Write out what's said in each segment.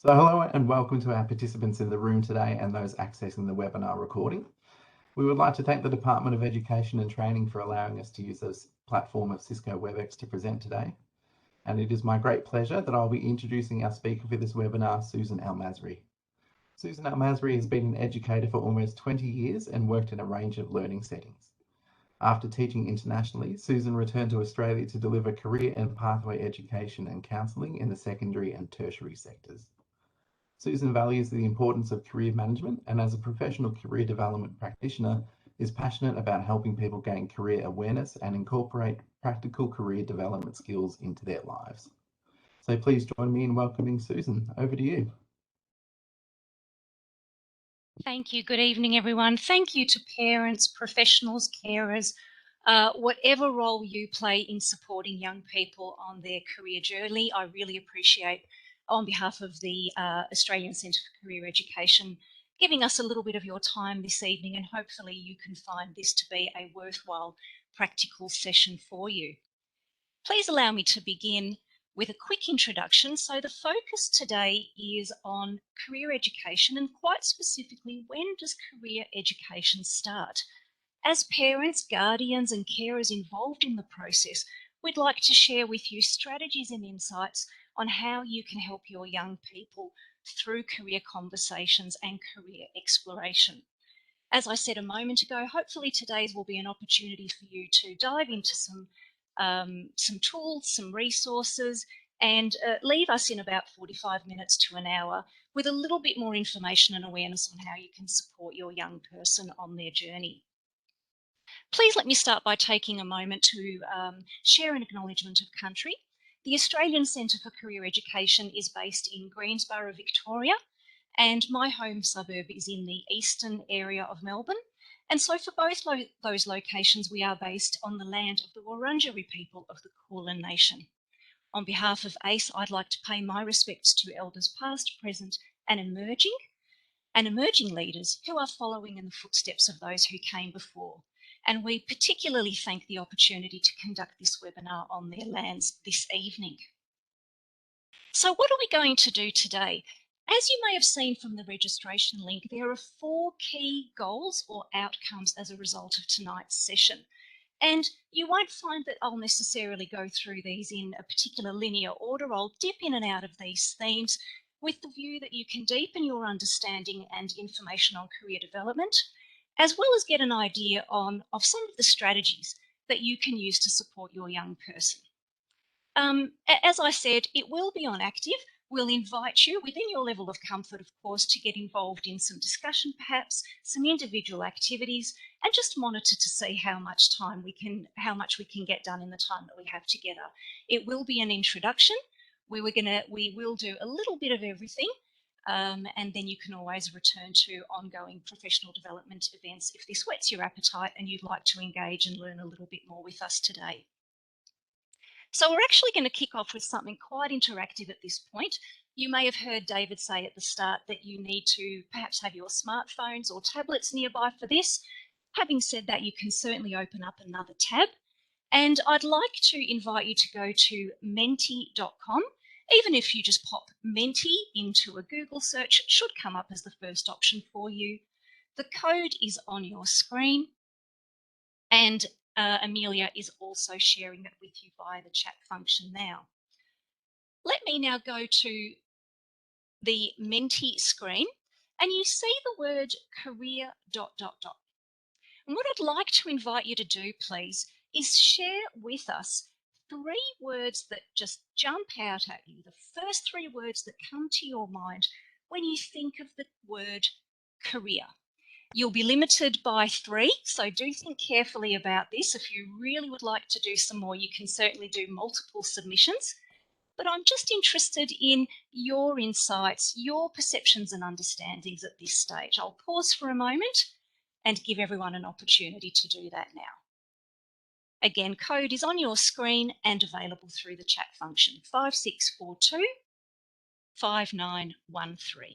So hello and welcome to our participants in the room today and those accessing the webinar recording. We would like to thank the Department of Education and Training for allowing us to use this platform of Cisco WebEx to present today. And it is my great pleasure that I'll be introducing our speaker for this webinar, Susan Almazri. Susan Almazri has been an educator for almost 20 years and worked in a range of learning settings. After teaching internationally, Susan returned to Australia to deliver career and pathway education and counselling in the secondary and tertiary sectors. Susan values the importance of career management and as a professional career development practitioner is passionate about helping people gain career awareness and incorporate practical career development skills into their lives. So please join me in welcoming Susan. Over to you. Thank you. Good evening, everyone. Thank you to parents, professionals, carers, whatever role you play in supporting young people on their career journey. I really appreciate, on behalf of the Australian Centre for Career Education, giving us a little bit of your time this evening, and hopefully you can find this to be a worthwhile practical session for you. Please allow me to begin with a quick introduction. So the focus today is on career education, and quite specifically, when does career education start? As parents, guardians and carers involved in the process, we'd like to share with you strategies and insights on how you can help your young people through career conversations and career exploration. As I said a moment ago, hopefully today's will be an opportunity for you to dive into some tools, some resources, and leave us in about 45 minutes to an hour with a little bit more information and awareness on how you can support your young person on their journey. Please let me start by taking a moment to share an acknowledgement of country. The Australian Centre for Career Education is based in Greensborough, Victoria, and my home suburb is in the eastern area of Melbourne. And so for both those locations, we are based on the land of the Wurundjeri people of the Kulin Nation. On behalf of ACE, I'd like to pay my respects to elders past, present and emerging leaders who are following in the footsteps of those who came before. And we particularly thank the opportunity to conduct this webinar on their lands this evening. So what are we going to do today? As you may have seen from the registration link, there are 4 key goals or outcomes as a result of tonight's session. And you won't find that I'll necessarily go through these in a particular linear order. I'll dip in and out of these themes with the view that you can deepen your understanding and information on career development, as well as get an idea of some of the strategies that you can use to support your young person. As I said, it will be on active. We'll invite you within your level of comfort, of course, to get involved in some discussion, perhaps some individual activities, and just monitor to see how much we can get done in the time that we have together. It will be an introduction. We will do a little bit of everything, and then you can always return to ongoing professional development events if this whets your appetite and you'd like to engage and learn a little bit more with us today. So we're actually going to kick off with something quite interactive at this point. You may have heard David say at the start that you need to perhaps have your smartphones or tablets nearby for this. Having said that, you can certainly open up another tab. And I'd like to invite you to go to menti.com. Even if you just pop Menti into a Google search, it should come up as the first option for you. The code is on your screen, and Amelia is also sharing that with you via the chat function now. Let me now go to the Menti screen, and you see the word career ... And what I'd like to invite you to do, please, is share with us 3 words that just jump out at you, the first 3 words that come to your mind when you think of the word career. You'll be limited by 3, so do think carefully about this. If you really would like to do some more, you can certainly do multiple submissions. But I'm just interested in your insights, your perceptions and understandings at this stage. I'll pause for a moment and give everyone an opportunity to do that now. Again, code is on your screen and available through the chat function, 5642 5913.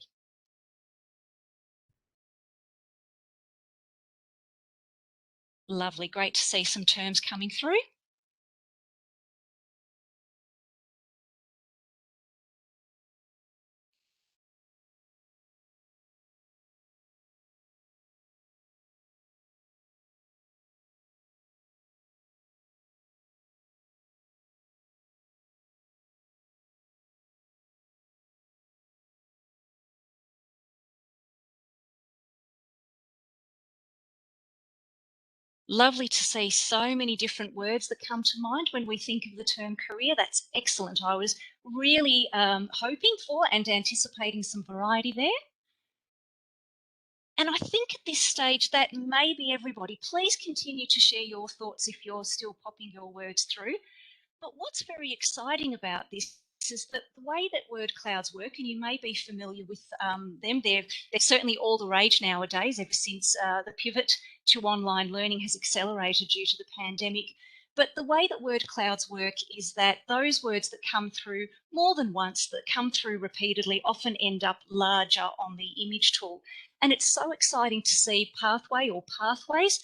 Lovely, great to see some terms coming through. Lovely to see so many different words that come to mind when we think of the term career. That's excellent. I was really hoping for and anticipating some variety there. And I think at this stage that may be everybody. Please continue to share your thoughts if you're still popping your words through. But what's very exciting about this is that the way that word clouds work, and you may be familiar with them, they're certainly all the rage nowadays ever since the pivot to online learning has accelerated due to the pandemic. But the way that word clouds work is that those words that come through more than once, that come through repeatedly, often end up larger on the image tool. And it's so exciting to see pathway or pathways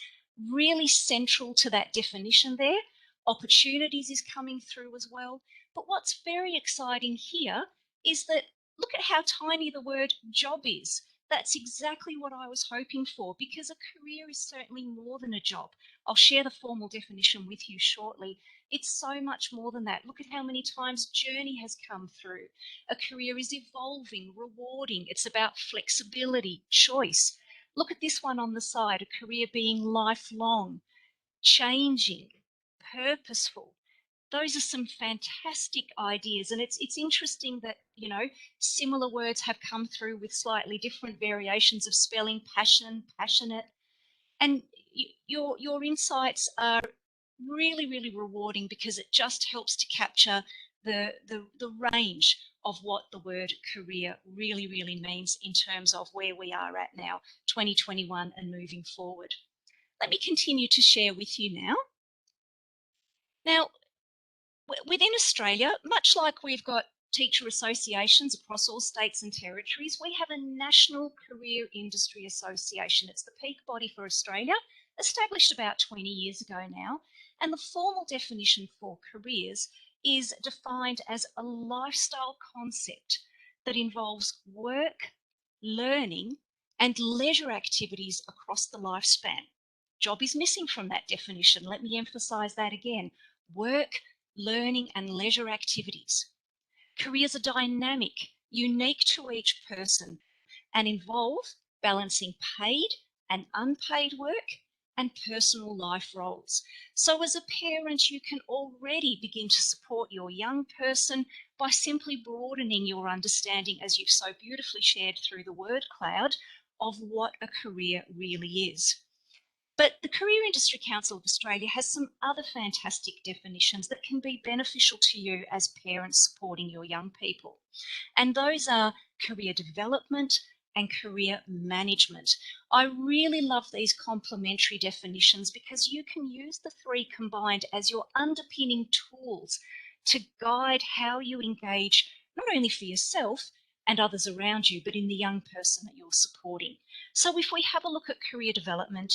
really central to that definition there. Opportunities is coming through as well. But what's very exciting here is that look at how tiny the word job is. That's exactly what I was hoping for, because a career is certainly more than a job. I'll share the formal definition with you shortly. It's so much more than that. Look at how many times journey has come through. A career is evolving, rewarding. It's about flexibility, choice. Look at this one on the side, a career being lifelong, changing, purposeful. Those are some fantastic ideas, and it's interesting that, you know, similar words have come through with slightly different variations of spelling: passion, passionate. And your insights are really rewarding, because it just helps to capture the range of what the word career really means in terms of where we are at now, 2021 and moving forward. Let me continue to share with you now. Now, within Australia, much like we've got teacher associations across all states and territories, we have a National Career Industry Association. It's the peak body for Australia, established about 20 years ago now. And the formal definition for careers is defined as a lifestyle concept that involves work, learning, and leisure activities across the lifespan. Job is missing from that definition. Let me emphasize that again. Work, learning, and leisure activities. Careers are dynamic, unique to each person, and involve balancing paid and unpaid work and personal life roles. So as a parent, you can already begin to support your young person by simply broadening your understanding, as you've so beautifully shared through the word cloud, of what a career really is. But the Career Industry Council of Australia has some other fantastic definitions that can be beneficial to you as parents supporting your young people. And those are career development and career management. I really love these complementary definitions, because you can use the three combined as your underpinning tools to guide how you engage, not only for yourself and others around you, but in the young person that you're supporting. So if we have a look at career development,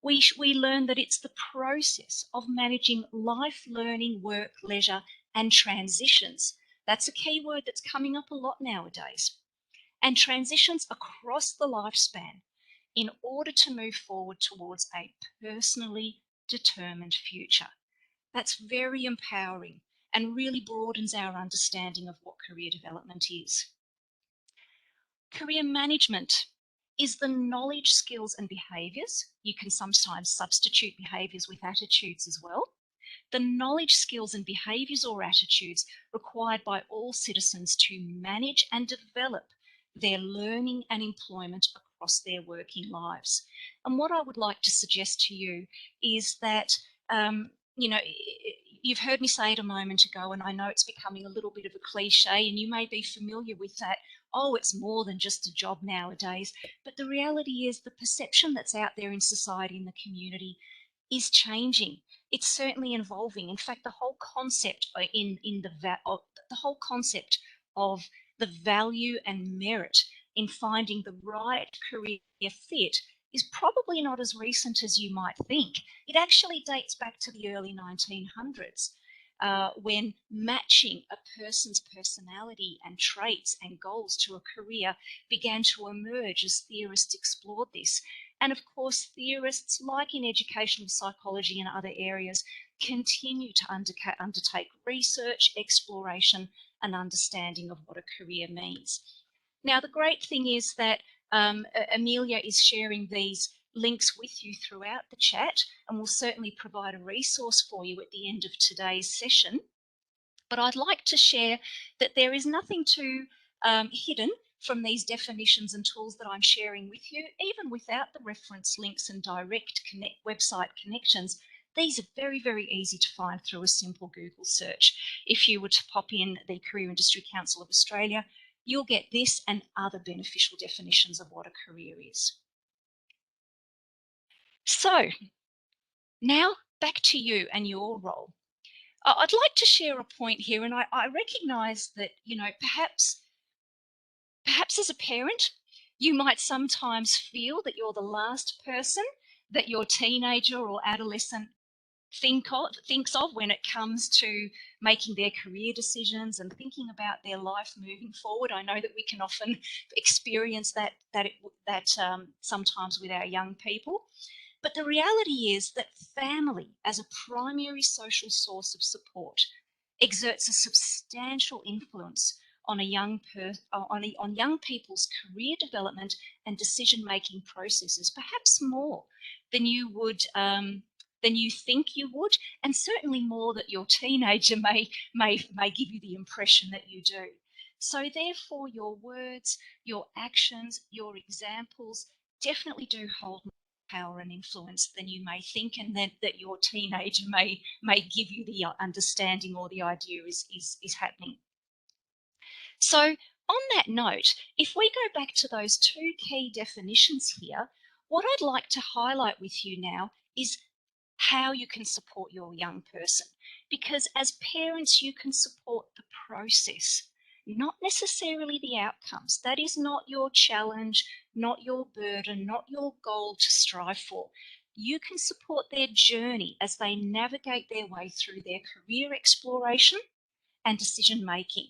we learn that it's the process of managing life, learning, work, leisure, and transitions. That's a key word that's coming up a lot nowadays. And transitions across the lifespan in order to move forward towards a personally determined future. That's very empowering and really broadens our understanding of what career development is. Career management is the knowledge, skills, and behaviours. You can sometimes substitute behaviours with attitudes as well. The knowledge, skills, and behaviours or attitudes required by all citizens to manage and develop their learning and employment across their working lives. And what I would like to suggest to you is that, you know, you've heard me say it a moment ago, and I know it's becoming a little bit of a cliche, and you may be familiar with that. Oh, it's more than just a job nowadays. But the reality is the perception that's out there in society, in the community, is changing. It's certainly evolving. In fact, the whole concept the whole concept of the value and merit in finding the right career fit is probably not as recent as you might think. It actually dates back to the early 1900s. When matching a person's personality and traits and goals to a career began to emerge as theorists explored this. And of course, theorists, like in educational psychology and other areas, continue to undertake research, exploration, and understanding of what a career means. Now, the great thing is that Amelia is sharing these links with you throughout the chat, and we'll certainly provide a resource for you at the end of today's session. But I'd like to share that there is nothing too hidden from these definitions and tools that I'm sharing with you, even without the reference links and direct website connections. These are very, very easy to find through a simple Google search. If you were to pop in the Career Industry Council of Australia, you'll get this and other beneficial definitions of what a career is. So now back to you and your role. I'd like to share a point here, and I recognise that, you know, perhaps as a parent, you might sometimes feel that you're the last person that your teenager or adolescent thinks of when it comes to making their career decisions and thinking about their life moving forward. I know that we can often experience that sometimes with our young people. But the reality is that family, as a primary social source of support, exerts a substantial influence on young people's career development and decision-making processes, perhaps more than you think you would, and certainly more that your teenager may give you the impression that you do. So therefore, your words, your actions, your examples definitely do hold more power and influence than you may think, and that your teenager may give you the understanding or the idea is happening. So on that note, if we go back to those two key definitions here, what I'd like to highlight with you now is how you can support your young person. Because as parents, you can support the process, not necessarily the outcomes. That is not your challenge, not your burden, not your goal to strive for. You can support their journey as they navigate their way through their career exploration and decision making.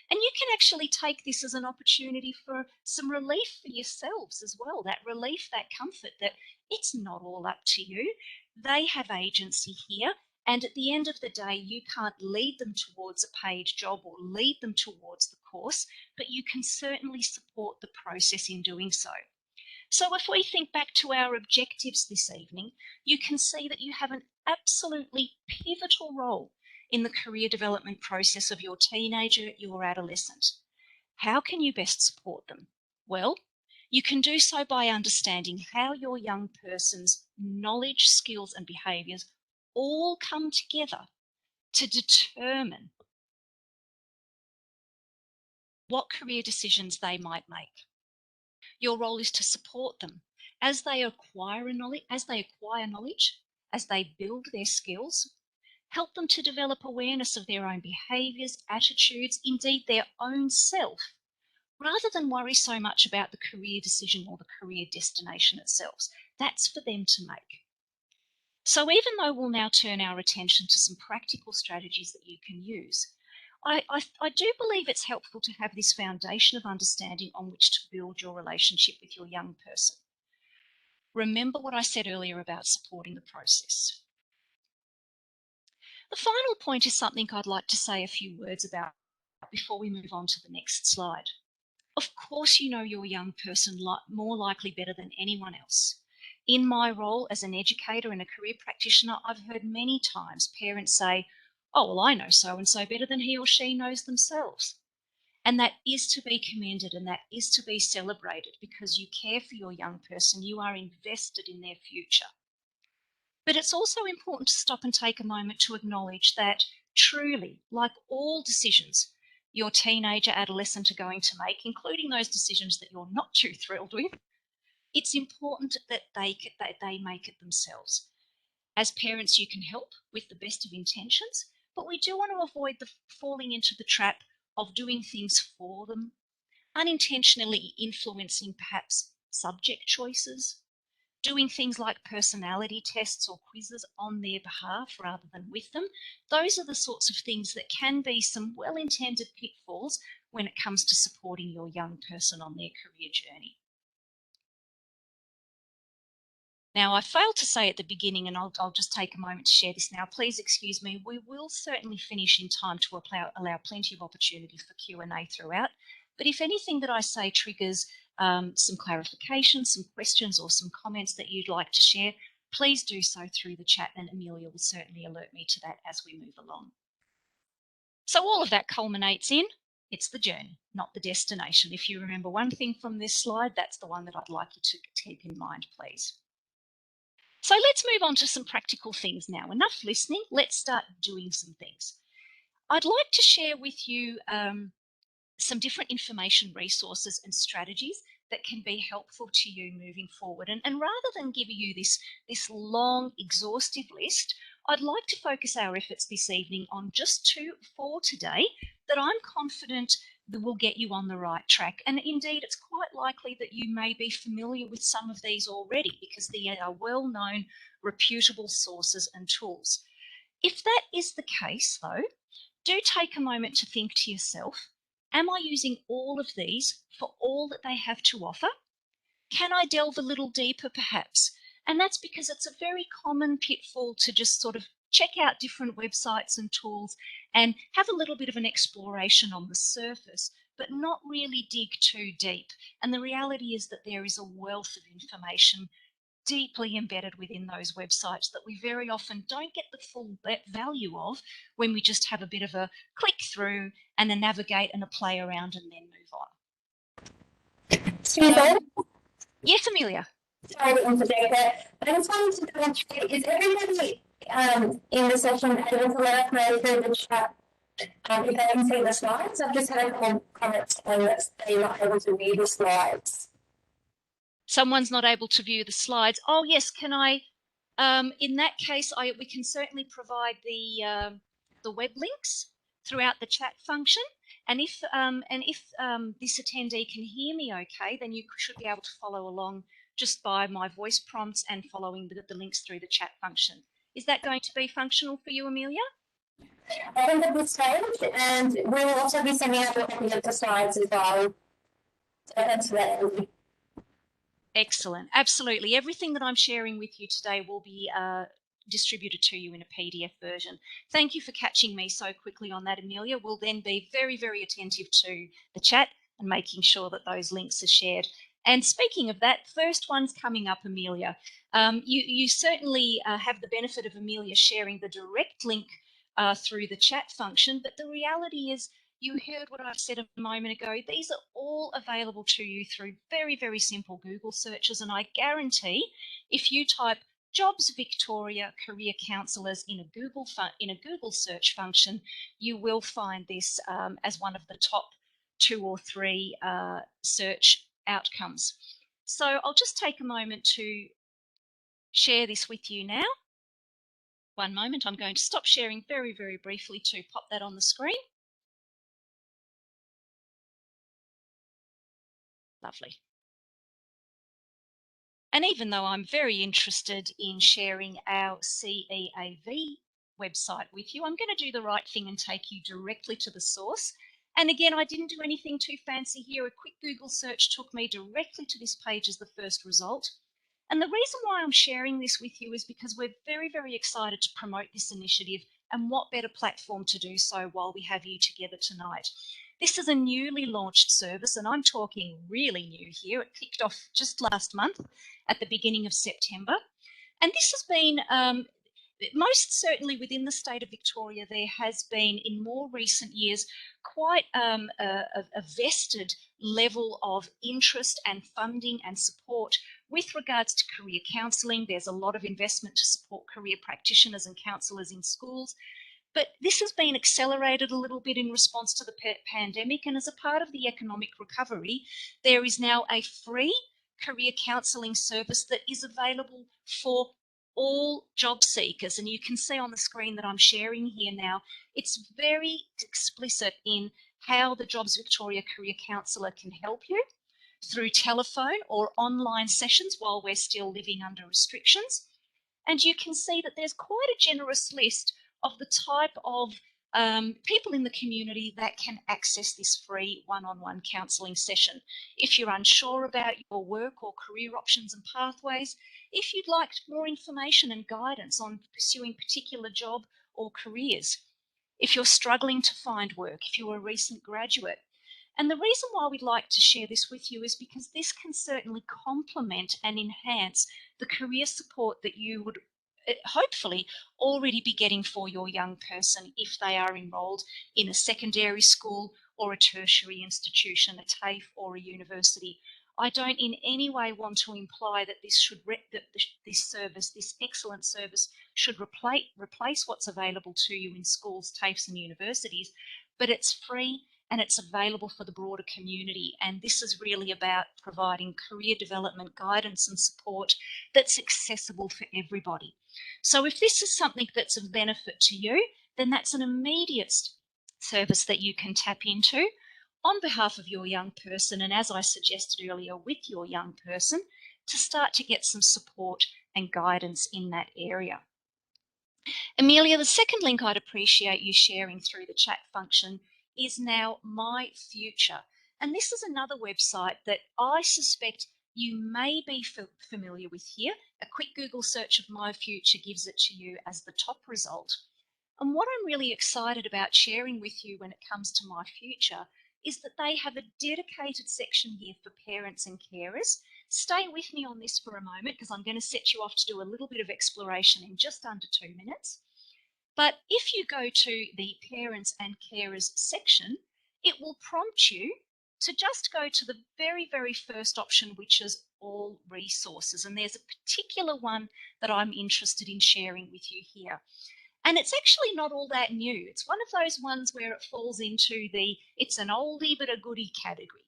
And you can actually take this as an opportunity for some relief for yourselves as well, that relief, that comfort that it's not all up to you. They have agency here, and at the end of the day, you can't lead them towards a paid job or lead them towards the course, but you can certainly support the process in doing so. So if we think back to our objectives this evening, you can see that you have an absolutely pivotal role in the career development process of your teenager, your adolescent. How can you best support them? Well, you can do so by understanding how your young person's knowledge, skills, and behaviours all come together to determine what career decisions they might make. Your role is to support them as they acquire knowledge, as they build their skills, help them to develop awareness of their own behaviours, attitudes, indeed their own self, rather than worry so much about the career decision or the career destination itself. That's for them to make. So even though we'll now turn our attention to some practical strategies that you can use, I do believe it's helpful to have this foundation of understanding on which to build your relationship with your young person. Remember what I said earlier about supporting the process. The final point is something I'd like to say a few words about before we move on to the next slide. Of course, you know your young person more likely better than anyone else. In my role as an educator and a career practitioner, I've heard many times parents say, "Oh, well, I know so-and-so better than he or she knows themselves." And that is to be commended and that is to be celebrated because you care for your young person, you are invested in their future. But it's also important to stop and take a moment to acknowledge that truly, like all decisions your teenager, adolescent are going to make, including those decisions that you're not too thrilled with, it's important that they make it themselves. As parents, you can help with the best of intentions, but we do want to avoid falling into the trap of doing things for them, unintentionally influencing perhaps subject choices, doing things like personality tests or quizzes on their behalf rather than with them. Those are the sorts of things that can be some well-intended pitfalls when it comes to supporting your young person on their career journey. Now, I failed to say at the beginning, and I'll just take a moment to share this now. Please excuse me. We will certainly finish in time to allow plenty of opportunity for Q&A throughout. But if anything that I say triggers some clarification, some questions or some comments that you'd like to share, please do so through the chat, and Amelia will certainly alert me to that as we move along. So all of that culminates in, it's the journey, not the destination. If you remember one thing from this slide, that's the one that I'd like you to keep in mind, please. So let's move on to some practical things now. Enough listening, let's start doing some things. I'd like to share with you some different information resources and strategies that can be helpful to you moving forward. And rather than giving you this long, exhaustive list, I'd like to focus our efforts this evening on just 4 today that I'm confident that will get you on the right track. And indeed, it's quite likely that you may be familiar with some of these already because they are well-known, reputable sources and tools. If that is the case, though, do take a moment to think to yourself, am I using all of these for all that they have to offer? Can I delve a little deeper, perhaps? And that's because it's a very common pitfall to just sort of check out different websites and tools and have a little bit of an exploration on the surface, but not really dig too deep. And the reality is that there is a wealth of information deeply embedded within those websites that we very often don't get the full value of when we just have a bit of a click through and a navigate and a play around and then move on. Susan? Yes, Amelia? Sorry to interject there, but I just wanted to double check, is everybody in the session able to let us know through the chat if they can see the slides? I've just had a comment saying that they're not able to view the slides. Someone's not able to view the slides. Oh yes, can I? In that case, we can certainly provide the web links throughout the chat function. And if this attendee can hear me okay, then you should be able to follow along just by my voice prompts and following the links through the chat function. Is that going to be functional for you, Amelia? I think at this stage, and we will also be sending out a copy of the slides as well. So that's that. Excellent. Absolutely. Everything that I'm sharing with you today will be distributed to you in a PDF version. Thank you for catching me so quickly on that, Amelia. We'll then be very, very attentive to the chat and making sure that those links are shared. And speaking of that, first one's coming up, Amelia. You certainly have the benefit of Amelia sharing the direct link through the chat function, but the reality is you heard what I said a moment ago. These are all available to you through very, very simple Google searches, and I guarantee if you type Jobs Victoria Career Counsellors in a Google search function, you will find this as one of the top 2 or 3 search outcomes. So I'll just take a moment to share this with you now. One moment, I'm going to stop sharing very, very briefly to pop that on the screen. Lovely. And even though I'm very interested in sharing our CEAV website with you, I'm going to do the right thing and take you directly to the source. And again, I didn't do anything too fancy here. A quick Google search took me directly to this page as the first result. And the reason why I'm sharing this with you is because we're very, very excited to promote this initiative, and what better platform to do so while we have you together tonight. This is a newly launched service, and I'm talking really new here. It kicked off just last month at the beginning of September. And this has been, most certainly within the state of Victoria, there has been in more recent years quite a vested level of interest and funding and support with regards to career counselling. There's a lot of investment to support career practitioners and counsellors in schools. But this has been accelerated a little bit in response to the pandemic, and as a part of the economic recovery, there is now a free career counselling service that is available for all job seekers. And you can see on the screen that I'm sharing here now, it's very explicit in how the Jobs Victoria Career Counsellor can help you through telephone or online sessions while we're still living under restrictions. And you can see that there's quite a generous list of the type of people in the community that can access this free one-on-one counselling session. If you're unsure about your work or career options and pathways, if you'd like more information and guidance on pursuing particular job or careers, if you're struggling to find work, if you're a recent graduate, And the reason why we'd like to share this with you is because this can certainly complement and enhance the career support that you would hopefully already be getting for your young person if they are enrolled in a secondary school or a tertiary institution, a TAFE or a university. I don't in any way want to imply that this service, this excellent service, should replace what's available to you in schools, TAFEs and universities, but it's free and it's available for the broader community. And this is really about providing career development guidance and support that's accessible for everybody. So if this is something that's of benefit to you, then that's an immediate service that you can tap into on behalf of your young person, and as I suggested earlier, with your young person, to start to get some support and guidance in that area. Amelia, the second link I'd appreciate you sharing through the chat function is now My Future. And this is another website that I suspect you may be familiar with here. A quick Google search of My Future gives it to you as the top result. And what I'm really excited about sharing with you when it comes to My Future is that they have a dedicated section here for parents and carers. Stay with me on this for a moment because I'm going to set you off to do a little bit of exploration in just under 2 minutes. But if you go to the parents and carers section, it will prompt you to just go to the very, very first option, which is all resources. And there's a particular one that I'm interested in sharing with you here. And it's actually not all that new. It's one of those ones where it falls into the it's an oldie but a goodie category.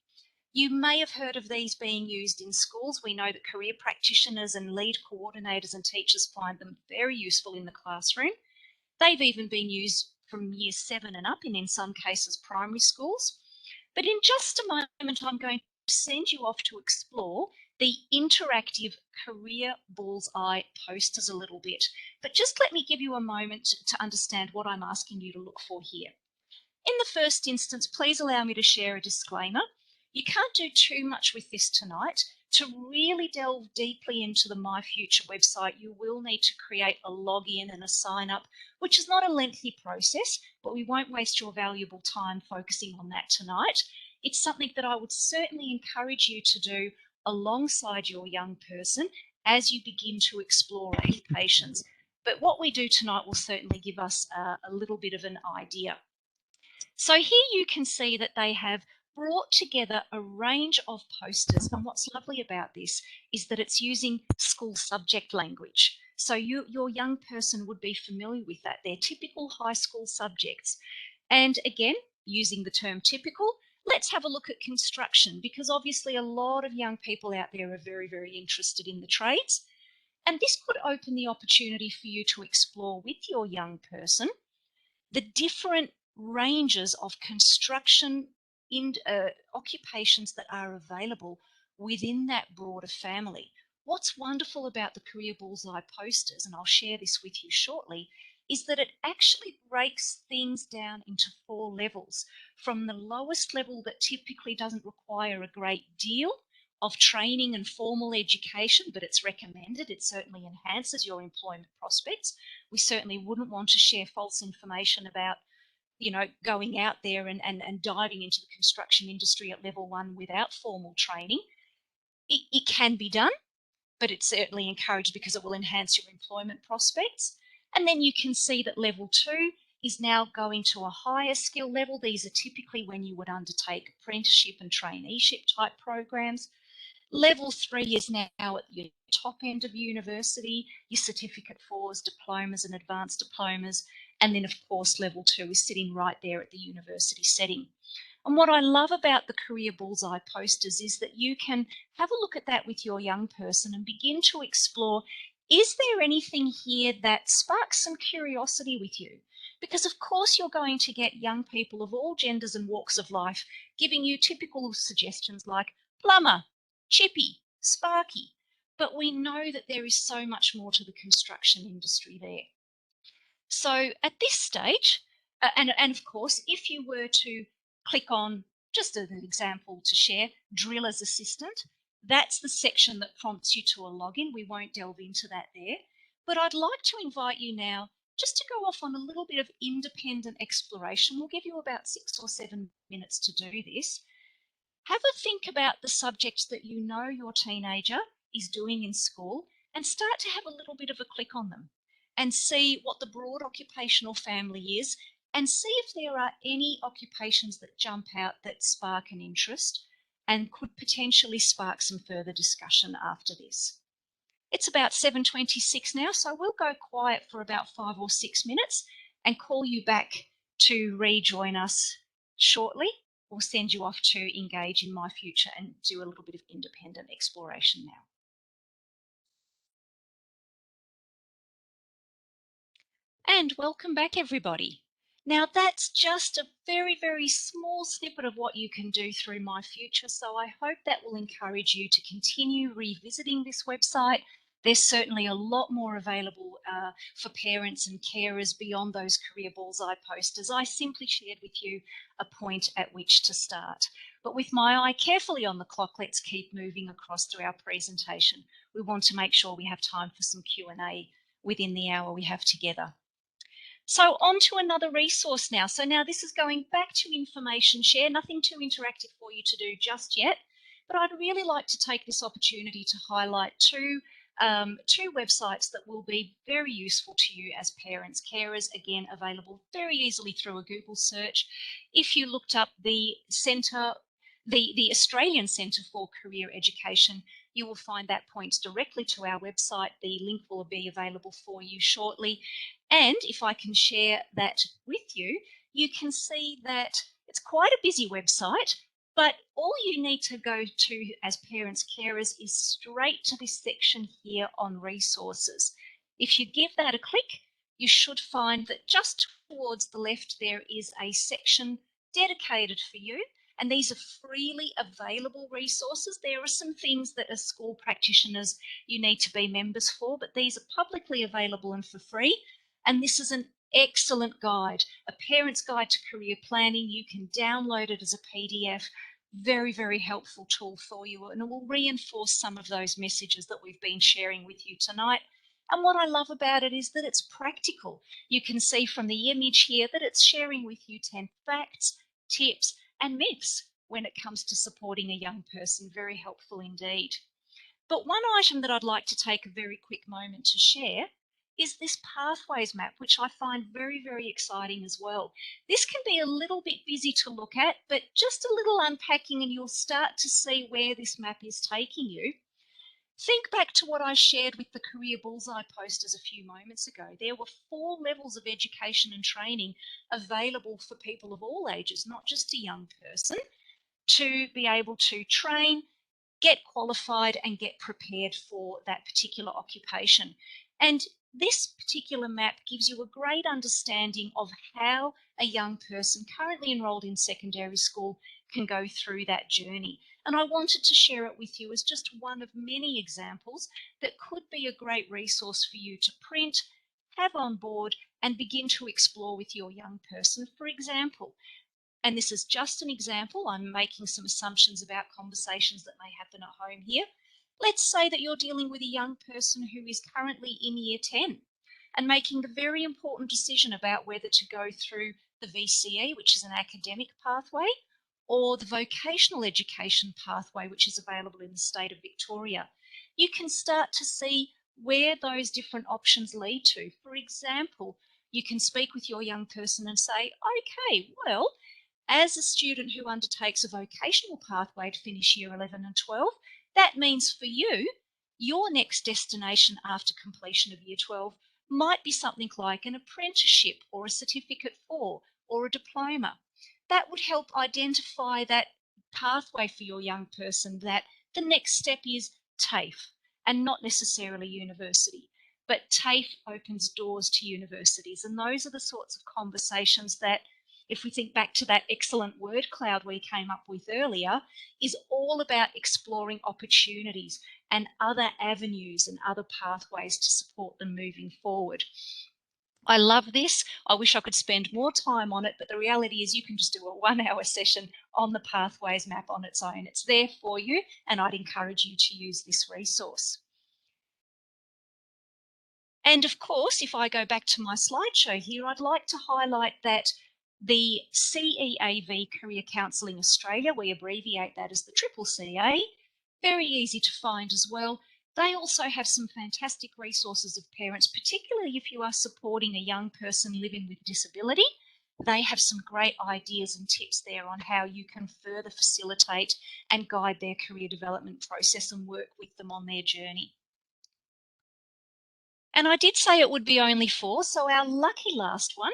You may have heard of these being used in schools. We know that career practitioners and lead coordinators and teachers find them very useful in the classroom. They've even been used from year 7 and up in some cases primary schools. But in just a moment, I'm going to send you off to explore the interactive career bullseye posters a little bit. But just let me give you a moment to understand what I'm asking you to look for here. In the first instance, please allow me to share a disclaimer. You can't do too much with this tonight. To really delve deeply into the My Future website, you will need to create a login and a sign up, which is not a lengthy process, but we won't waste your valuable time focusing on that tonight. It's something that I would certainly encourage you to do alongside your young person as you begin to explore occupations. But what we do tonight will certainly give us a little bit of an idea. So here you can see that they have brought together a range of posters, and what's lovely about this is that it's using school subject language. So your young person would be familiar with that. They're typical high school subjects. And again, using the term typical, let's have a look at construction, because obviously a lot of young people out there are very, very interested in the trades. And this could open the opportunity for you to explore with your young person the different ranges of construction occupations that are available within that broader family. What's wonderful about the Career Bullseye posters, and I'll share this with you shortly, is that it actually breaks things down into 4 levels. From the lowest level that typically doesn't require a great deal of training and formal education, but it's recommended. It certainly enhances your employment prospects. We certainly wouldn't want to share false information about, going out there and diving into the construction industry at level 1 without formal training. It can be done, but it's certainly encouraged because it will enhance your employment prospects. And then you can see that level 2 is now going to a higher skill level. These are typically when you would undertake apprenticeship and traineeship type programs. Level 3 is now at your top end of university, your certificate 4s, diplomas and advanced diplomas. And then, of course, level 2 is sitting right there at the university setting. And what I love about the Career Bullseye posters is that you can have a look at that with your young person and begin to explore, is there anything here that sparks some curiosity with you? Because, of course, you're going to get young people of all genders and walks of life giving you typical suggestions like plumber, chippy, sparky, but we know that there is so much more to the construction industry there. So at this stage, and of course, if you were to click on, just as an example to share, Driller's Assistant, that's the section that prompts you to a login. We won't delve into that there, but I'd like to invite you now just to go off on a little bit of independent exploration. We'll give you about 6 or 7 minutes to do this. Have a think about the subjects that you know your teenager is doing in school and start to have a little bit of a click on them and see what the broad occupational family is and see if there are any occupations that jump out that spark an interest and could potentially spark some further discussion after this. It's about 7:26 now, so we'll go quiet for about 5 or 6 minutes and call you back to rejoin us shortly. We'll send you off to engage in My Future and do a little bit of independent exploration now. And welcome back, everybody. Now, that's just a very, very small snippet of what you can do through My Future, so I hope that will encourage you to continue revisiting this website. There's certainly a lot more available for parents and carers beyond those career bullseye posters. I simply shared with you a point at which to start. But with my eye carefully on the clock, let's keep moving across to our presentation. We want to make sure we have time for some Q&A within the hour we have together. So on to another resource now. So now this is going back to information share, nothing too interactive for you to do just yet, but I'd really like to take this opportunity to highlight two websites that will be very useful to you as parents, carers, again, available very easily through a Google search. If you looked up the Australian Centre for Career Education, you will find that points directly to our website. The link will be available for you shortly. And if I can share that with you, you can see that it's quite a busy website, but all you need to go to as parents, carers is straight to this section here on resources. If you give that a click, you should find that just towards the left there is a section dedicated for you. And these are freely available resources. There are some things that as school practitioners you need to be members for, but these are publicly available and for free. And this is an excellent guide, a parent's guide to career planning. You can download it as a PDF. Very, very helpful tool for you, and it will reinforce some of those messages that we've been sharing with you tonight. And what I love about it is that it's practical. You can see from the image here that it's sharing with you 10 facts, tips, and myths when it comes to supporting a young person. Very helpful indeed. But one item that I'd like to take a very quick moment to share is this pathways map, which I find very, very exciting as well. This can be a little bit busy to look at, but just a little unpacking and you'll start to see where this map is taking you. Think back to what I shared with the Career Bullseye posters a few moments ago. There were 4 levels of education and training available for people of all ages, not just a young person, to be able to train, get qualified and get prepared for that particular occupation. And this particular map gives you a great understanding of how a young person currently enrolled in secondary school can go through that journey. And I wanted to share it with you as just one of many examples that could be a great resource for you to print, have on board, and begin to explore with your young person. For example, and this is just an example, I'm making some assumptions about conversations that may happen at home here. Let's say that you're dealing with a young person who is currently in year 10 and making the very important decision about whether to go through the VCE, which is an academic pathway, or the vocational education pathway, which is available in the state of Victoria. You can start to see where those different options lead to. For example, you can speak with your young person and say, okay, well, as a student who undertakes a vocational pathway to finish year 11 and 12, that means for you, your next destination after completion of year 12 might be something like an apprenticeship or a certificate for or a diploma. That would help identify that pathway for your young person, that the next step is TAFE and not necessarily university. But TAFE opens doors to universities, and those are the sorts of conversations that, if we think back to that excellent word cloud we came up with earlier, is all about exploring opportunities and other avenues and other pathways to support them moving forward. I love this. I wish I could spend more time on it, but the reality is you can just do a 1-hour session on the pathways map on its own. It's there for you, and I'd encourage you to use this resource. And of course, if I go back to my slideshow here, I'd like to highlight that The CEAV Career Counselling Australia, we abbreviate that as the CCCA, very easy to find as well. They also have some fantastic resources of parents, particularly if you are supporting a young person living with disability. They have some great ideas and tips there on how you can further facilitate and guide their career development process and work with them on their journey. And I did say it would be only 4, so our lucky last one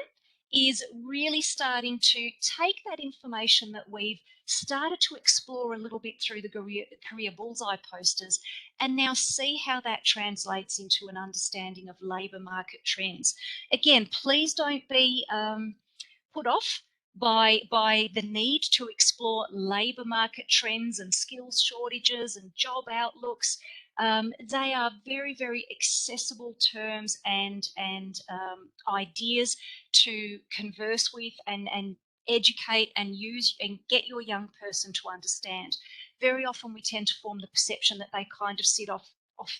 is really starting to take that information that we've started to explore a little bit through the career bullseye posters and now see how that translates into an understanding of labour market trends. Again, please don't be put off by the need to explore labour market trends and skills shortages and job outlooks. They are very, very accessible terms and ideas to converse with and educate and use and get your young person to understand. Very often we tend to form the perception that they kind of sit off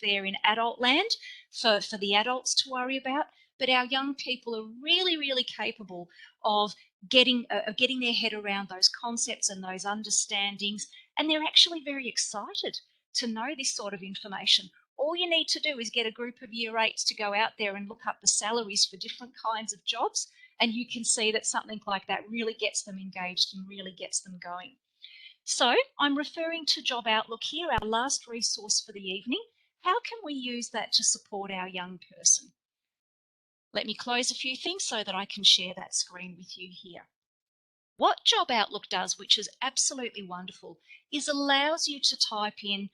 there in adult land for the adults to worry about, but our young people are really, really capable of getting their head around those concepts and those understandings, and they're actually very excited to know this sort of information. All you need to do is get a group of year 8s to go out there and look up the salaries for different kinds of jobs, and you can see that something like that really gets them engaged and really gets them going. So I'm referring to Job Outlook here, our last resource for the evening. How can we use that to support our young person? Let me close a few things so that I can share that screen with you here. What Job Outlook does, which is absolutely wonderful, is allows you to type in,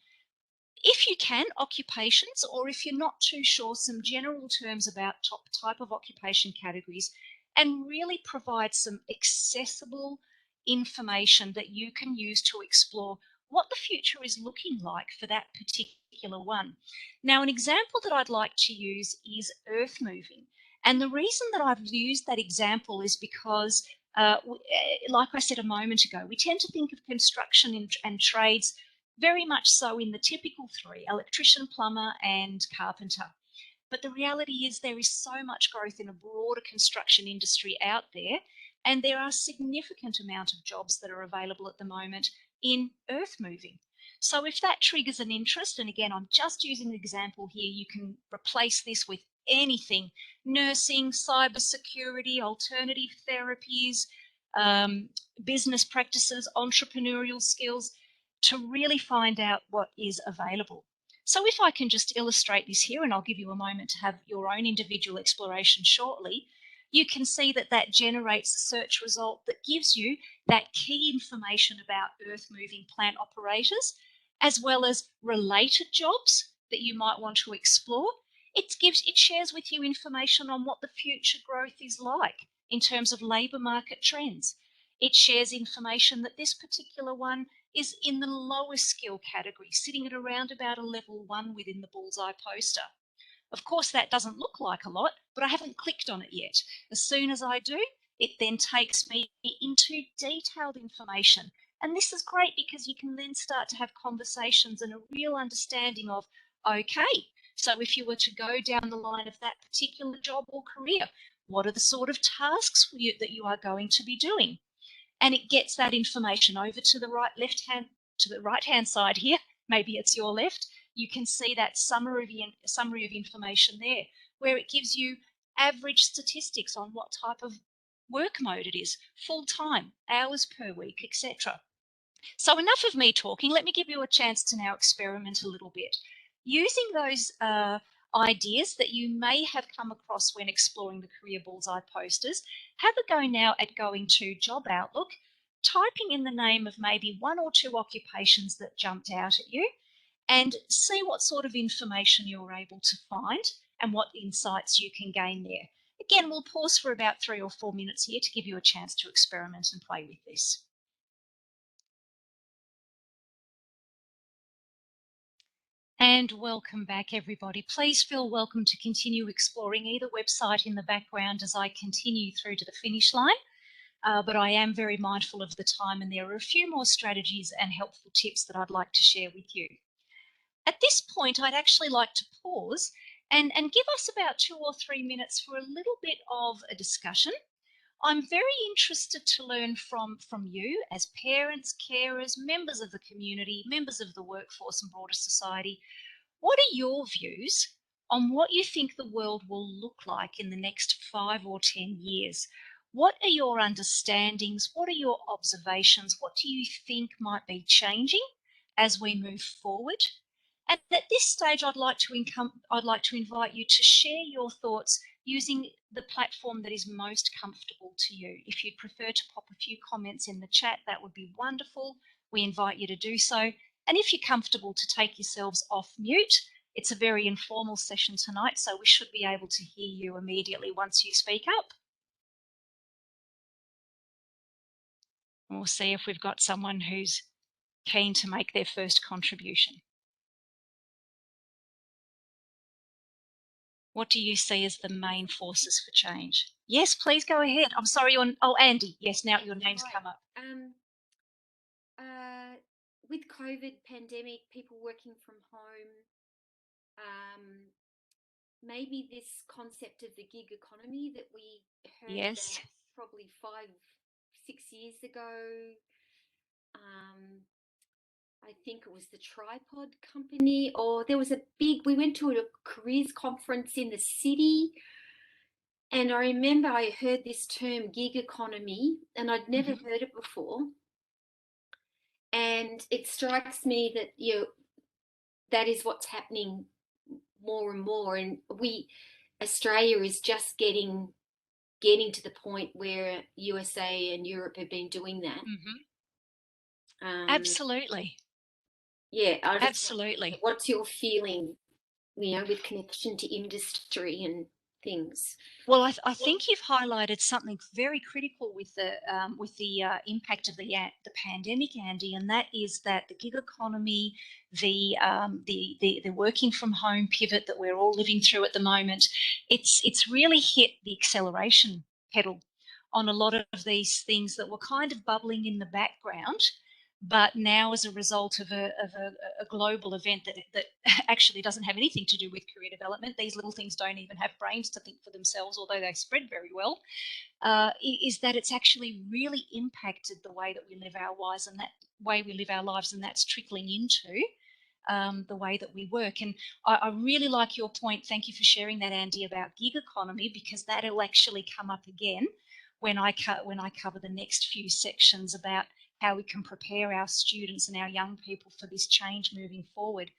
if you can, occupations, or if you're not too sure, some general terms about type of occupation categories, and really provide some accessible information that you can use to explore what the future is looking like for that particular one. Now, an example that I'd like to use is earth moving. And the reason that I've used that example is because, like I said a moment ago, we tend to think of construction and trades very much so in the typical 3, electrician, plumber, and carpenter. But the reality is there is so much growth in a broader construction industry out there, and there are a significant amount of jobs that are available at the moment in earth moving. So if that triggers an interest, and again, I'm just using an example here, you can replace this with anything: nursing, cybersecurity, alternative therapies, business practices, entrepreneurial skills, to really find out what is available. So if I can just illustrate this here, and I'll give you a moment to have your own individual exploration shortly, you can see that that generates a search result that gives you that key information about earth moving plant operators, as well as related jobs that you might want to explore. It shares with you information on what the future growth is like in terms of labour market trends. It shares information that this particular one is in the lowest skill category, sitting at around about a level 1 within the bullseye poster. Of course, that doesn't look like a lot, but I haven't clicked on it yet. As soon as I do, it then takes me into detailed information. And this is great because you can then start to have conversations and a real understanding of, okay, so if you were to go down the line of that particular job or career, what are the sort of tasks that you are going to be doing? And it gets that information over to the right hand side here. Maybe it's your left. You can see that summary of information there, where it gives you average statistics on what type of work mode it is, full-time, hours per week, etc. So enough of me talking. Let me give you a chance to now experiment a little bit. Using those ideas that you may have come across when exploring the Career Bullseye posters, have a go now at going to Job Outlook, typing in the name of maybe 1 or 2 occupations that jumped out at you, and see what sort of information you're able to find and what insights you can gain there. Again, we'll pause for about 3 or 4 minutes here to give you a chance to experiment and play with this. And welcome back, everybody. Please feel welcome to continue exploring either website in the background as I continue through to the finish line. But I am very mindful of the time, and there are a few more strategies and helpful tips that I'd like to share with you. At this point, I'd actually like to pause and give us about 2 or 3 minutes for a little bit of a discussion I'm very interested to learn from you as parents, carers, members of the community, members of the workforce and broader society. What are your views on what you think the world will look like in the next 5 or 10 years? What are your understandings? What are your observations? What do you think might be changing as we move forward? And at this stage, I'd like to invite you to share your thoughts using the platform that is most comfortable to you. If you'd prefer to pop a few comments in the chat, that would be wonderful. We invite you to do so. And if you're comfortable to take yourselves off mute, it's a very informal session tonight, so we should be able to hear you immediately once you speak up. And we'll see if we've got someone who's keen to make their first contribution. What do you see as the main forces for change? Yes, please go ahead. I'm sorry. Oh, Andy. Yes, now your name's come up. With COVID pandemic, people working from home, maybe this concept of the gig economy that we heard Yes. about probably 5-6 years ago. I think it was the Tripod company, or there was we went to a careers conference in the city, and I remember I heard this term gig economy, and I'd never heard it before. And it strikes me that, that is what's happening more and more, and Australia is just getting to the point where USA and Europe have been doing that. Absolutely. Yeah, absolutely. What's your feeling, with connection to industry and things? Well, I think you've highlighted something very critical with the impact of the pandemic, Andy, and that is that the gig economy, the working from home pivot that we're all living through at the moment, it's really hit the acceleration pedal on a lot of these things that were kind of bubbling in the background. But now, as a result of a global event that actually doesn't have anything to do with career development, these little things don't even have brains to think for themselves, although they spread very well, is that it's actually really impacted the way that we live our lives, and that way we live our lives, and that's trickling into the way that we work. And I really like your point. Thank you for sharing that, Andy, about gig economy, because that'll actually come up again when I cover the next few sections about how we can prepare our students and our young people for this change moving forward.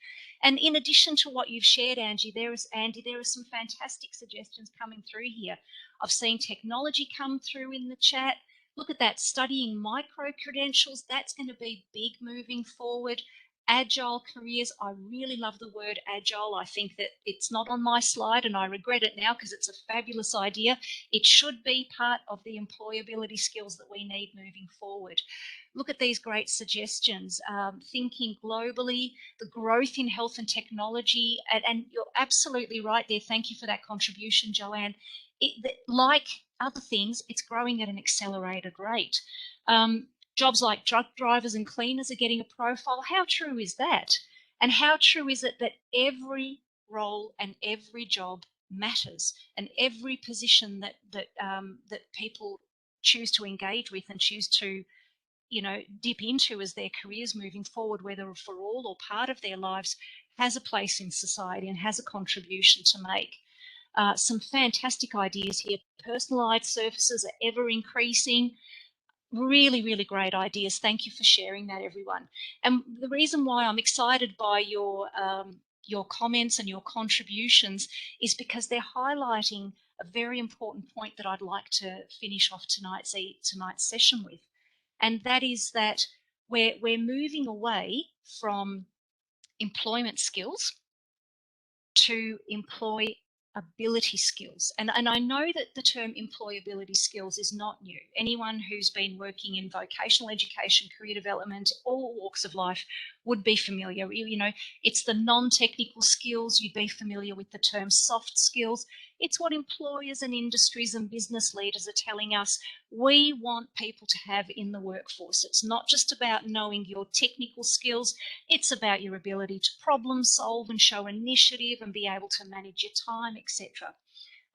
And in addition to what you've shared, Andy, there are some fantastic suggestions coming through here. I've seen technology come through in the chat. Look at that, studying micro-credentials. That's going to be big moving forward. Agile careers. I really love the word agile. I think that it's not on my slide, and I regret it now because it's a fabulous idea. It should be part of the employability skills that we need moving forward. Look at these great suggestions. Thinking globally, the growth in health and technology, and you're absolutely right there. Thank you for that contribution, Joanne. Like other things, it's growing at an accelerated rate. Jobs like truck drivers and cleaners are getting a profile. How true is that? And how true is it that every role and every job matters, and every position that people choose to engage with and choose to dip into as their careers moving forward, whether for all or part of their lives, has a place in society and has a contribution to make. Some fantastic ideas here. Personalised services are ever increasing. Really, really great ideas. Thank you for sharing that, everyone. And the reason why I'm excited by your comments and your contributions is because they're highlighting a very important point that I'd like to finish off tonight's session with. And that is that we're moving away from employment skills to employability skills. And I know that the term employability skills is not new. Anyone who's been working in vocational education, career development, all walks of life would be familiar. It's the non-technical skills. You'd be familiar with the term soft skills. It's what employers and industries and business leaders are telling us we want people to have in the workforce. It's not just about knowing your technical skills. It's about your ability to problem solve and show initiative and be able to manage your time, etc.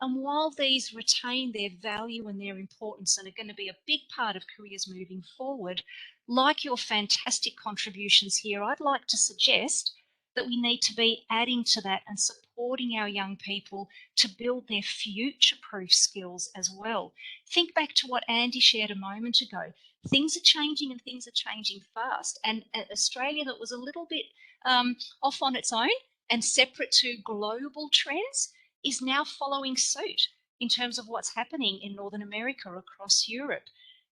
And while these retain their value and their importance and are going to be a big part of careers moving forward, like your fantastic contributions here, I'd like to suggest that we need to be adding to that and supporting our young people to build their future-proof skills as well. Think back to what Andy shared a moment ago. Things are changing and things are changing fast. And Australia, that was a little bit off on its own and separate to global trends, is now following suit in terms of what's happening in Northern America, across Europe.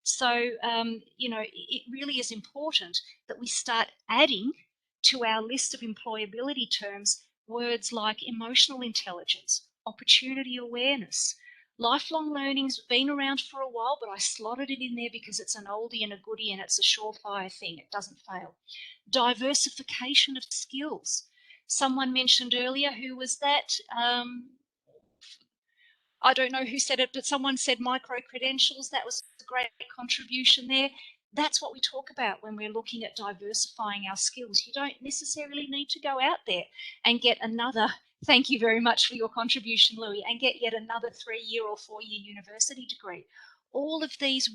So, you know, it really is important that we start adding to our list of employability terms words like emotional intelligence, opportunity awareness. Lifelong learning's been around for a while, but I slotted it in there because it's an oldie and a goodie and it's a surefire thing. It doesn't fail. Diversification of skills. Someone mentioned earlier, who was that? I don't know who said it, but someone said micro-credentials. That was a great contribution there. That's what we talk about when we're looking at diversifying our skills. You don't necessarily need to go out there and get another, thank you very much for your contribution, Louis, and get yet another 3-year or 4-year university degree. All of these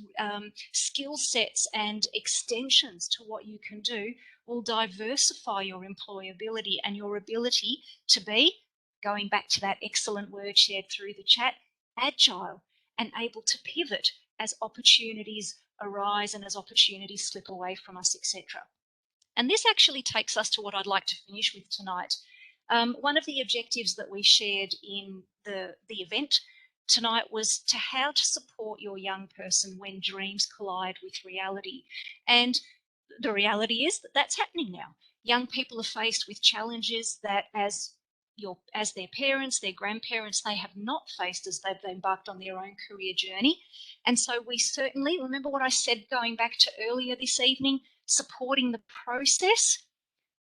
skill sets and extensions to what you can do will diversify your employability and your ability to be, going back to that excellent word shared through the chat, agile and able to pivot as opportunities arise and as opportunities slip away from us, etc. And this actually takes us to what I'd like to finish with tonight. One of the objectives that we shared in the event tonight was to how to support your young person when dreams collide with reality. And the reality is that that's happening now. Young people are faced with challenges that as their parents, their grandparents, they have not faced as they've embarked on their own career journey. And so we certainly, remember what I said going back to earlier this evening, supporting the process.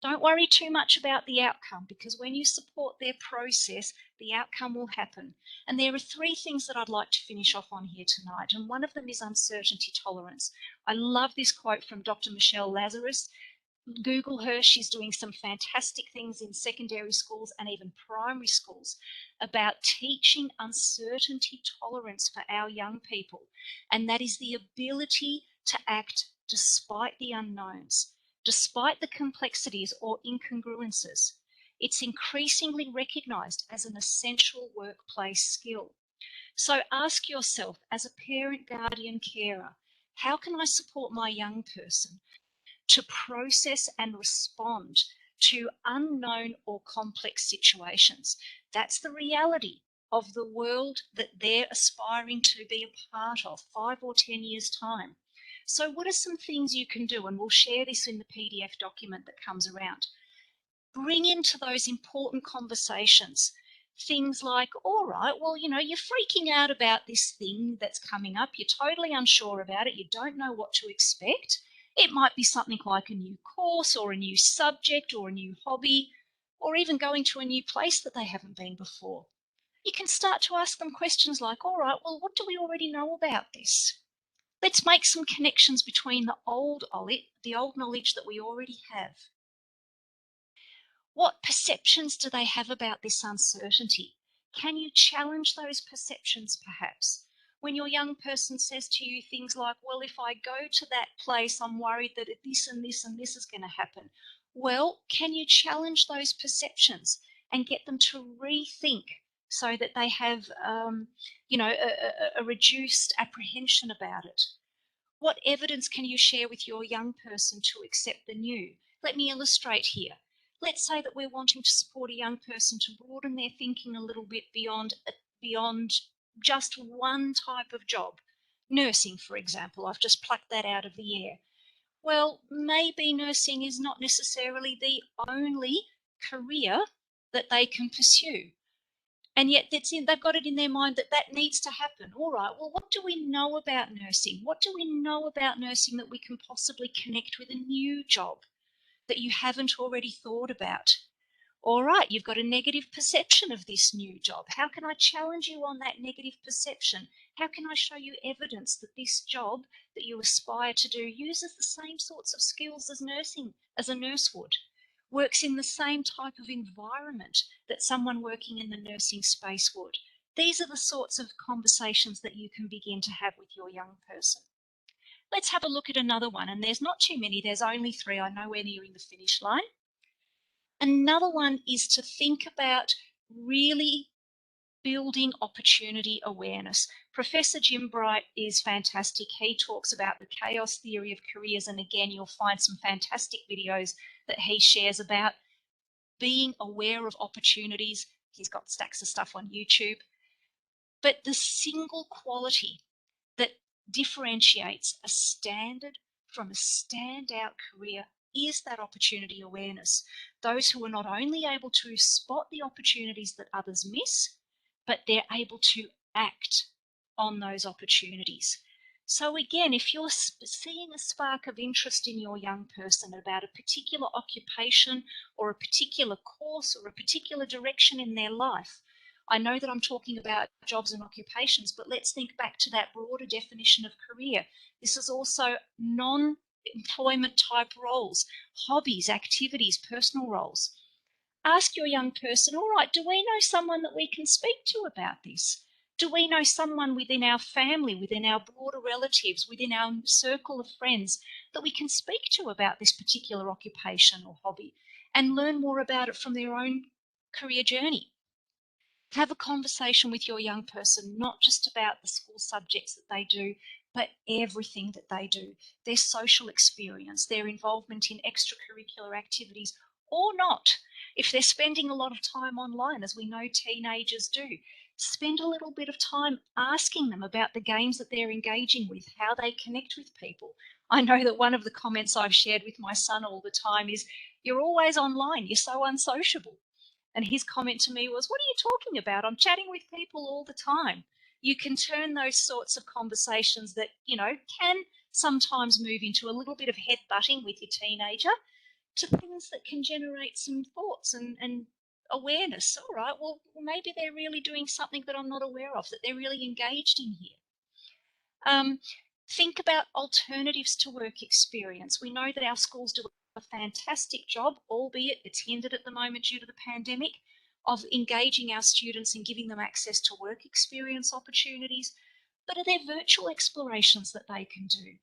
Don't worry too much about the outcome, because when you support their process, the outcome will happen. And there are 3 things that I'd like to finish off on here tonight. And one of them is uncertainty tolerance. I love this quote from Dr. Michelle Lazarus. Google her. She's doing some fantastic things in secondary schools and even primary schools about teaching uncertainty tolerance for our young people. And that is the ability to act despite the unknowns, despite the complexities or incongruences. It's increasingly recognized as an essential workplace skill. So ask yourself, as a parent, guardian, carer, how can I support my young person to process and respond to unknown or complex situations? That's the reality of the world that they're aspiring to be a part of 5 or 10 years' time. So what are some things you can do? And we'll share this in the PDF document that comes around. Bring into those important conversations things like, all right, well, you know, you're freaking out about this thing that's coming up. You're totally unsure about it. You don't know what to expect. It might be something like a new course or a new subject or a new hobby, or even going to a new place that they haven't been before. You can start to ask them questions like, all right, well, what do we already know about this? Let's make some connections between the old knowledge that we already have. What perceptions do they have about this uncertainty? Can you challenge those perceptions perhaps? When your young person says to you things like, well, if I go to that place, I'm worried that this and this and this is going to happen. Well, can you challenge those perceptions and get them to rethink so that they have, you know, a reduced apprehension about it? What evidence can you share with your young person to accept the new? Let me illustrate here. Let's say that we're wanting to support a young person to broaden their thinking a little bit beyond just one type of job. Nursing, for example, I've just plucked that out of the air. Well, maybe nursing is not necessarily the only career that they can pursue. And yet they've got it in their mind that that needs to happen. All right, well, what do we know about nursing? What do we know about nursing that we can possibly connect with a new job that you haven't already thought about? All right, you've got a negative perception of this new job. How can I challenge you on that negative perception? How can I show you evidence that this job that you aspire to do uses the same sorts of skills as nursing, as a nurse would? Works in the same type of environment that someone working in the nursing space would. These are the sorts of conversations that you can begin to have with your young person. Let's have a look at another one, and there's not too many, there's only 3. I know we're nearing the finish line. Another one is to think about really building opportunity awareness. Professor Jim Bright is fantastic. He talks about the chaos theory of careers, and again, you'll find some fantastic videos that he shares about being aware of opportunities. He's got stacks of stuff on YouTube. But the single quality that differentiates a standard from a standout career is that opportunity awareness. Those who are not only able to spot the opportunities that others miss, but they're able to act on those opportunities. So again, if you're seeing a spark of interest in your young person about a particular occupation or a particular course or a particular direction in their life, I know that I'm talking about jobs and occupations, but let's think back to that broader definition of career. This is also non-employment type roles, hobbies, activities, personal roles. Ask your young person, all right, do we know someone that we can speak to about this? Do we know someone within our family, within our broader relatives, within our circle of friends that we can speak to about this particular occupation or hobby and learn more about it from their own career journey? Have a conversation with your young person, not just about the school subjects that they do, but everything that they do, their social experience, their involvement in extracurricular activities or not. If they're spending a lot of time online, as we know teenagers do, spend a little bit of time asking them about the games that they're engaging with, how they connect with people. I know that one of the comments I've shared with my son all the time is, "You're always online, you're so unsociable." And his comment to me was, "What are you talking about? I'm chatting with people all the time." You can turn those sorts of conversations that, can sometimes move into a little bit of head-butting with your teenager to things that can generate some thoughts and awareness. All right, well, maybe they're really doing something that I'm not aware of, that they're really engaged in here. Think about alternatives to work experience. We know that our schools do a fantastic job, albeit it's hindered at the moment due to the pandemic, of engaging our students and giving them access to work experience opportunities. But are there virtual explorations that they can do?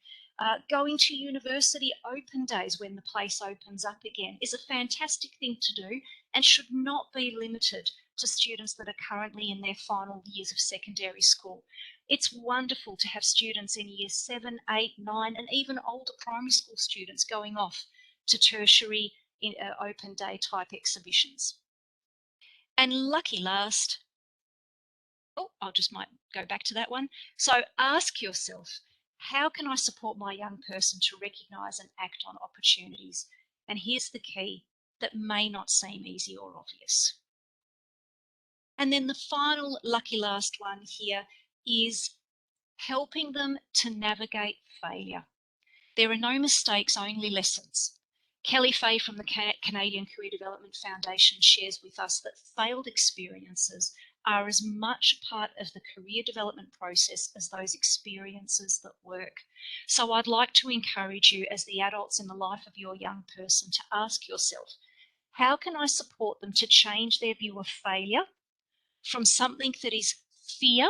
Going to university open days when the place opens up again is a fantastic thing to do and should not be limited to students that are currently in their final years of secondary school. It's wonderful to have students in year 7, 8, 9, and even older primary school students going off to tertiary open day type exhibitions. And lucky last, I just might go back to that one. So ask yourself, how can I support my young person to recognise and act on opportunities? And here's the key that may not seem easy or obvious. And then the final lucky last one here is helping them to navigate failure. There are no mistakes, only lessons. Kelly Fay from the Canadian Career Development Foundation shares with us that failed experiences are as much part of the career development process as those experiences that work. So I'd like to encourage you as the adults in the life of your young person to ask yourself, how can I support them to change their view of failure from something that is fear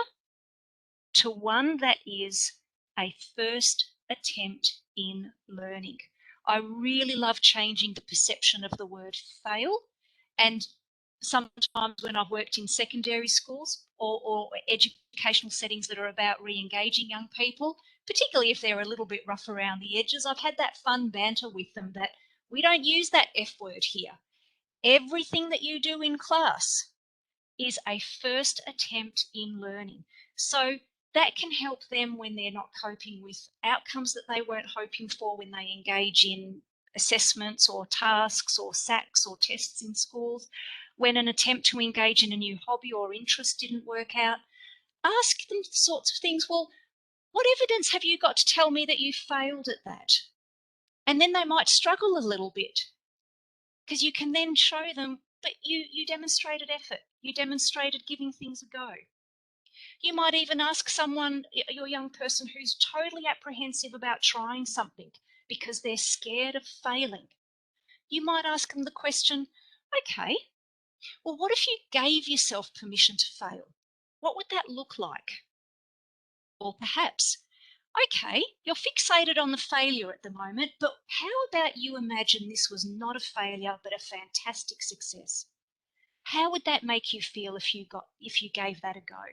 to one that is a first attempt in learning? I really love changing the perception of the word fail. And sometimes when I've worked in secondary schools or educational settings that are about re-engaging young people, particularly if they're a little bit rough around the edges, I've had that fun banter with them that we don't use that F word here. Everything that you do in class is a first attempt in learning. So that can help them when they're not coping with outcomes that they weren't hoping for when they engage in assessments or tasks or SACs or tests in schools. When an attempt to engage in a new hobby or interest didn't work out, ask them sorts of things. Well, what evidence have you got to tell me that you failed at that? And then they might struggle a little bit because you can then show them, but you demonstrated effort. You demonstrated giving things a go. You might even ask someone, your young person who's totally apprehensive about trying something because they're scared of failing. You might ask them the question, okay, well, what if you gave yourself permission to fail? What would that look like? Or perhaps, okay, you're fixated on the failure at the moment, but how about you imagine this was not a failure, but a fantastic success? How would that make you feel if you gave that a go?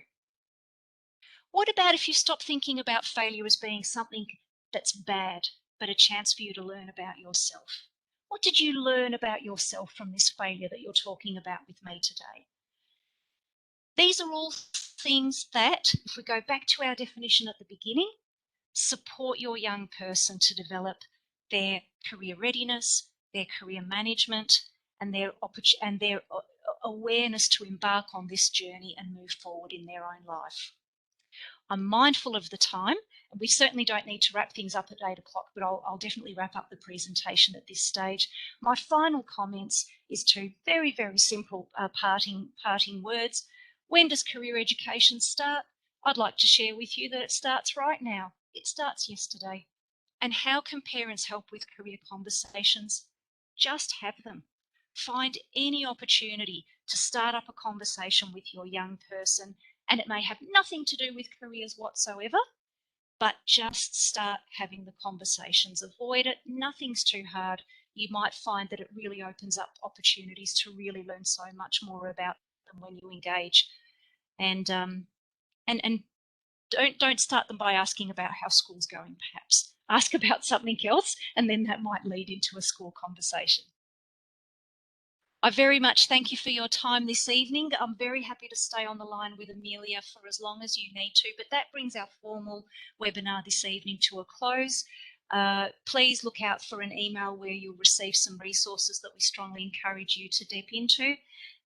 What about if you stop thinking about failure as being something that's bad, but a chance for you to learn about yourself? What did you learn about yourself from this failure that you're talking about with me today? These are all things that, if we go back to our definition at the beginning, support your young person to develop their career readiness, their career management, and their awareness to embark on this journey and move forward in their own life. I'm mindful of the time, and we certainly don't need to wrap things up at 8 o'clock, but I'll definitely wrap up the presentation at this stage. My final comments is two very, very simple parting words. When does career education start? I'd like to share with you that it starts right now. It starts yesterday. And how can parents help with career conversations? Just have them. Find any opportunity to start up a conversation with your young person, and it may have nothing to do with careers whatsoever, but just start having the conversations. Avoid it. Nothing's too hard. You might find that it really opens up opportunities to really learn so much more about them when you engage. And don't start them by asking about how school's going, perhaps. Ask about something else, and then that might lead into a school conversation. I very much thank you for your time this evening. I'm very happy to stay on the line with Amelia for as long as you need to, but that brings our formal webinar this evening to a close. Please look out for an email where you'll receive some resources that we strongly encourage you to dip into.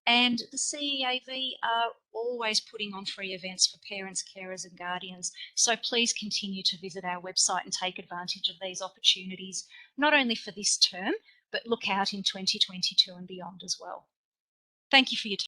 And the CEAV are always putting on free events for parents, carers and guardians. So please continue to visit our website and take advantage of these opportunities, not only for this term, but look out in 2022 and beyond as well. Thank you for your time.